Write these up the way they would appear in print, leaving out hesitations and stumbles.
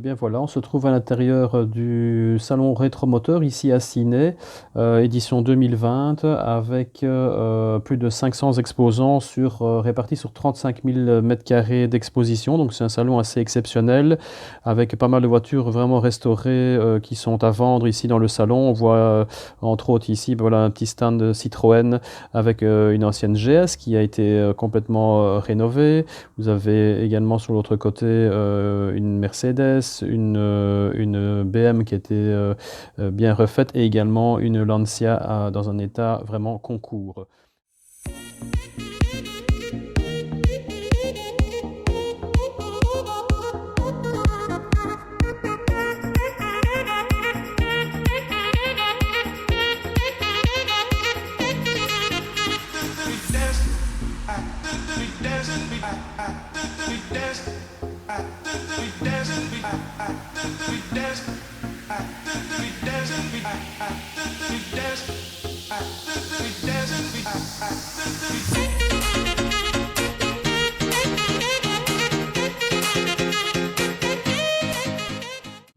bien voilà, on se trouve à l'intérieur du salon Rétromoteur ici à Ciney, édition 2020, avec plus de 500 exposants répartis sur 35 000 mètres carrés d'exposition. Donc c'est un salon assez exceptionnel, avec pas mal de voitures vraiment restaurées qui sont à vendre ici dans le salon. On voit entre autres ici voilà, un petit stand Citroën avec une ancienne GS qui a été complètement rénovée. Vous avez également sur l'autre côté une Mercedes, une BM qui a été bien refaite et également une Lancia dans un état vraiment concours.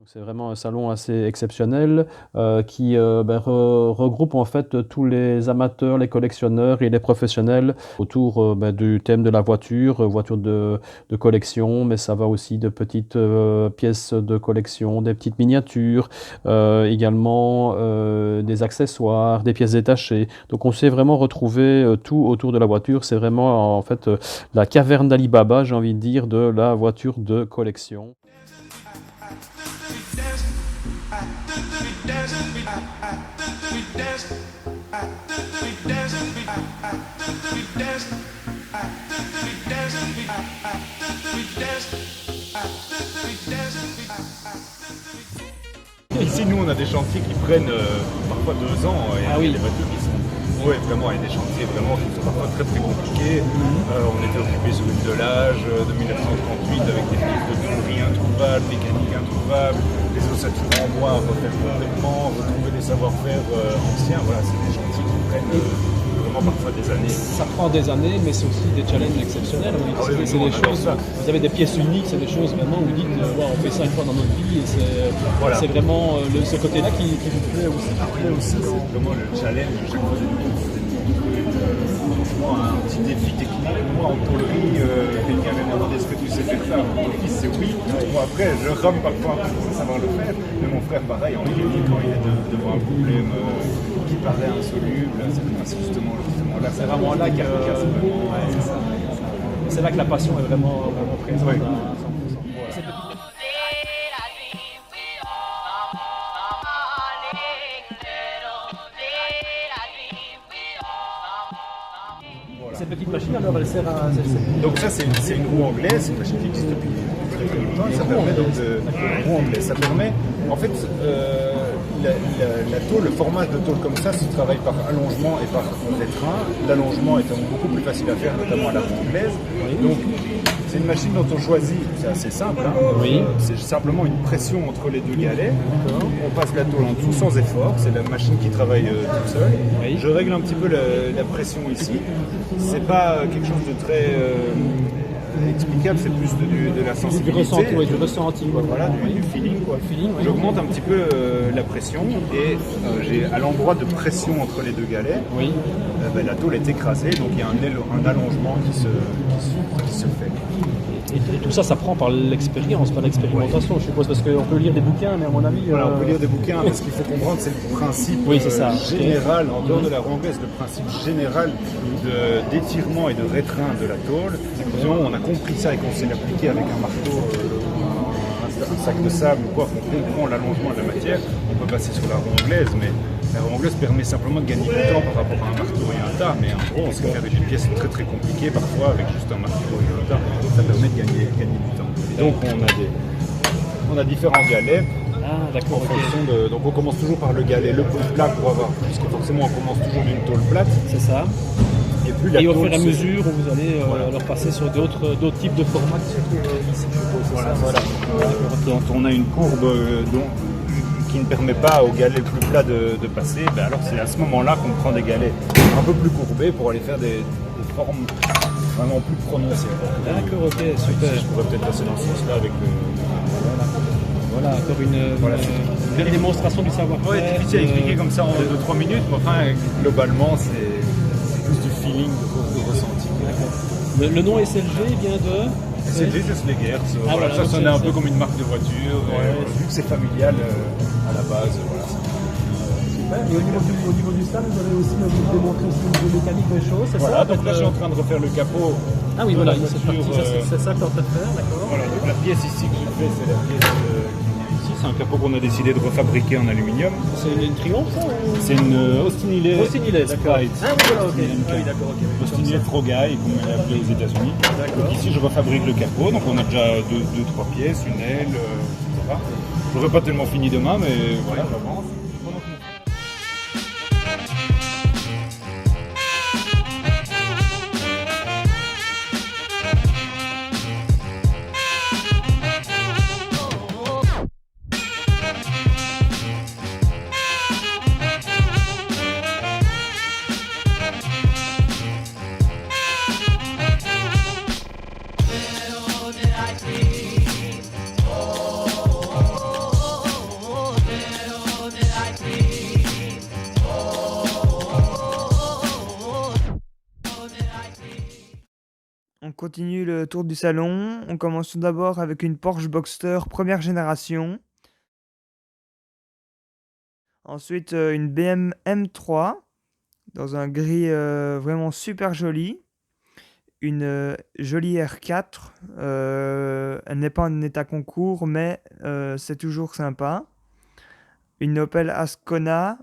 C'est vraiment un salon assez exceptionnel qui regroupe en fait tous les amateurs, les collectionneurs et les professionnels autour du thème de la voiture, voiture de collection, mais ça va aussi de petites pièces de collection, des petites miniatures, également des accessoires, des pièces détachées. Donc on sait vraiment retrouver tout autour de la voiture. C'est vraiment en fait la caverne d'Ali Baba, j'ai envie de dire, de la voiture de collection. Ici, nous, on a des chantiers qui prennent parfois 2 ans. Et des voitures qui sont... Oui, vraiment, il y a des chantiers vraiment qui sont parfois très compliqués. On était occupés sur une de l'âge de 1938 avec des pièces de tôlerie introuvables, mécaniques introuvables, des ossatures en bois à refaire complètement, retrouver des savoir-faire anciens. Voilà, c'est des chantiers qui prennent vraiment parfois des années. Ça prend des années, mais c'est aussi des challenges exceptionnels. Oui. C'est des choses, vous avez des pièces uniques, c'est des choses vraiment où vous dites, on fait ça une fois dans notre vie, et c'est vraiment ce côté-là qui vous plaît aussi. Après aussi, c'est vraiment le challenge chaque fois de nouveau. Un petit défi technique. Moi, en tôlerie, quelqu'un vient me demander est-ce que tu sais faire ça. Mon fils, c'est oui. Moi, après, je rame parfois pour savoir le faire. Mais mon frère, pareil, en mécanique, quand il est devant un problème qui paraît insoluble, c'est justement là. C'est vraiment là qu'il y a c'est là que la passion est vraiment présente à 100%. Cette petite machine, alors elle sert à... Donc ça, c'est une roue anglaise, c'est une machine qui existe depuis très très longtemps. Ça permet donc une roue anglaise. Ça permet, en fait, la tôle, le format de tôle comme ça se travaille par allongement et par étreint. L'allongement étant beaucoup plus facile à faire, notamment à la roue anglaise. Donc c'est une machine dont on choisit, c'est assez simple, hein. C'est simplement une pression entre les deux galets. On passe la tôle en dessous sans effort, c'est la machine qui travaille toute seule. Je règle un petit peu la pression ici. C'est pas quelque chose de très explicable, c'est plus de la sensibilité. Du ressenti. Voilà, du feeling. J'augmente un petit peu la pression et j'ai à l'endroit de pression entre les deux galets, la tôle est écrasée, donc il y a un allongement qui se fait. Et tout ça, ça prend par l'expérience, par l'expérimentation, je suppose, parce qu'on peut lire des bouquins, mais à mon avis... Voilà, on peut lire des bouquins, mais ce qu'il faut comprendre, c'est le principe général, en dehors de la roue anglaise, le principe général d'étirement et de rétrain de la tôle. On a compris ça et qu'on sait l'appliquer avec un marteau, un sac de sable ou quoi, qu'on comprend l'allongement de la matière, on peut passer sur la roue anglaise, mais la roue anglaise permet simplement de gagner du temps par rapport à un marteau et un tas, mais en gros, on sait faire des pièces très très compliquées parfois avec juste un marteau et un tas, ça permet de gagner du temps. Et donc on a différents galets. D'accord. Donc on commence toujours par le galet le plus plat pour avoir, puisque forcément on commence toujours d'une tôle plate. C'est ça. Et au fur et à mesure, vous allez leur passer sur d'autres types de formats qui se trouvent ici. Voilà. Quand on a une courbe qui ne permet pas au galet plus plat de passer, alors c'est à ce moment-là qu'on prend des galets un peu plus courbés pour aller faire des formes vraiment plus prononcées. D'accord, ok, super. Je pourrais peut-être passer dans ce sens-là avec le... Voilà, encore une Voilà, belle démonstration du savoir-faire. Ouais, c'est difficile à expliquer comme ça en 2-3 minutes, mais enfin, globalement, c'est plus du feeling, de ressenti. Le nom SLG vient de... SLG, c'est Slegers. Ah, Voilà, voilà, ça donc sonnait c'est- un peu comme une marque de voiture. Vu que c'est familial à la base, voilà. Et au niveau du stade, vous avez aussi démontré aussi une mécanique des choses, c'est Voilà, ça donc là, je suis en train de refaire le capot. Ah oui, de voilà, la cette voiture, partie, c'est ça que tu es en train de faire, d'accord. Voilà, donc la pièce ici que je fais, c'est la pièce qui vient ici. C'est un capot qu'on a décidé de refabriquer en aluminium. C'est une triomphe, ça ou... C'est une Austin Hillet. Austin Hillet, d'accord. Sprite. Ah oui, voilà, ok. Austin Ah oui, d'accord, ok. Austin Hillet Frogaille, comme on l'a appelé aux États-Unis. D'accord. Donc ici, je refabrique le capot. Donc on a déjà deux, trois pièces, une aile, etc. J'aurais pas tellement fini demain, mais voilà, j'avance. On continue le tour du salon. On commence tout d'abord avec une Porsche Boxster première génération. Ensuite, une BM M3 dans un gris vraiment super joli. Une jolie R4. Elle n'est pas en état concours, mais c'est toujours sympa. Une Opel Ascona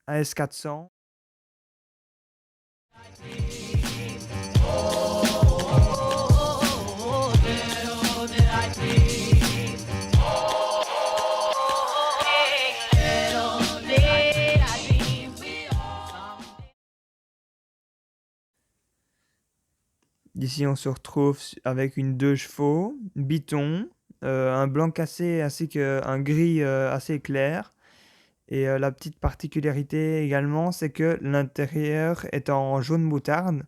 AS400. Ici, on se retrouve avec une 2 chevaux, Biton, un blanc cassé ainsi qu'un gris assez clair. Et la petite particularité également, c'est que l'intérieur est en jaune moutarde.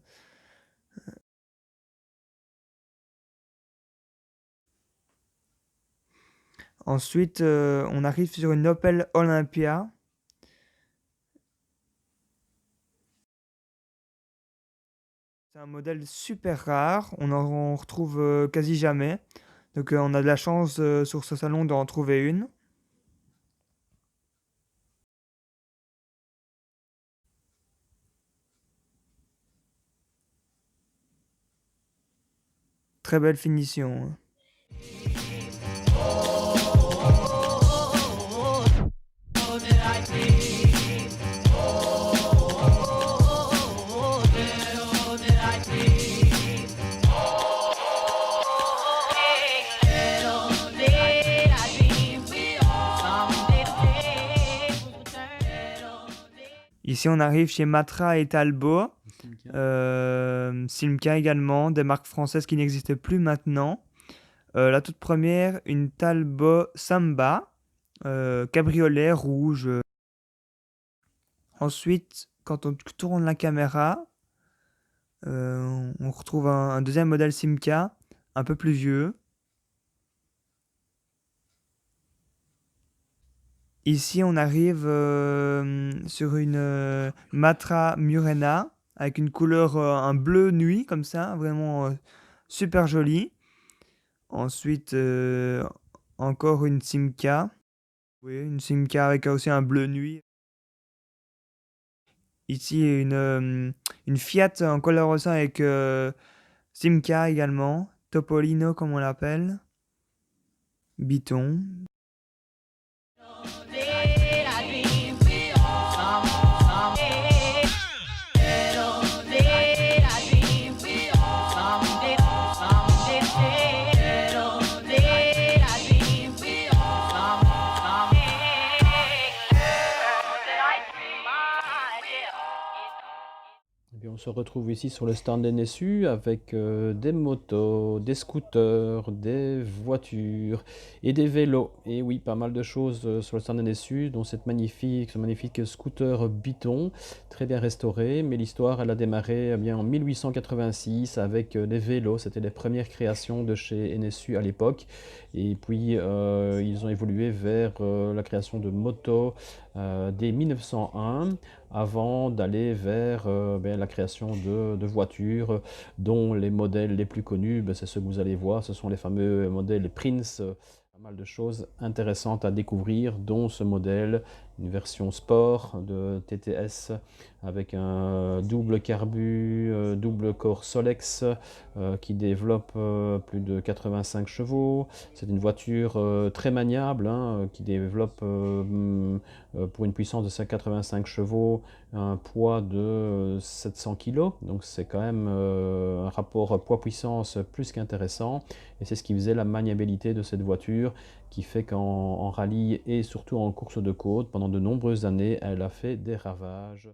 Ensuite, on arrive sur une Opel Olympia. C'est un modèle super rare, on en retrouve quasi jamais. Donc on a de la chance sur ce salon d'en trouver une. Très belle finition. Ici, on arrive chez Matra et Talbot. Simca également, des marques françaises qui n'existent plus maintenant. La toute première, une Talbot Samba, cabriolet rouge. Ensuite, quand on tourne la caméra, on retrouve un deuxième modèle Simca, un peu plus vieux. Ici, on arrive sur une Matra Murena avec une couleur, un bleu nuit comme ça, vraiment super joli. Ensuite, encore une Simca. Oui, une Simca avec aussi un bleu nuit. Ici, une Fiat en coloration avec Simca également. Topolino, comme on l'appelle. Biton. se retrouve ici sur le stand NSU avec des motos, des scooters, des voitures et des vélos. Et oui, pas mal de choses sur le stand NSU, dont ce magnifique scooter Biton, très bien restauré. Mais l'histoire, elle a démarré bien en 1886 avec les vélos. C'était les premières créations de chez NSU à l'époque. Et puis, ils ont évolué vers la création de motos dès 1901 avant d'aller vers la création de voitures dont les modèles les plus connus, c'est ceux que vous allez voir, ce sont les fameux modèles Prince. Pas mal de choses intéressantes à découvrir, dont ce modèle, une version sport de TTS avec un double carbu, double corps Solex qui développe plus de 85 chevaux. C'est une voiture très maniable hein, qui développe pour une puissance de 85 chevaux un poids de 700 kg. Donc c'est quand même un rapport poids-puissance plus qu'intéressant. Et c'est ce qui faisait la maniabilité de cette voiture qui fait qu'en rallye et surtout en course de côte, pendant de nombreuses années, elle a fait des ravages.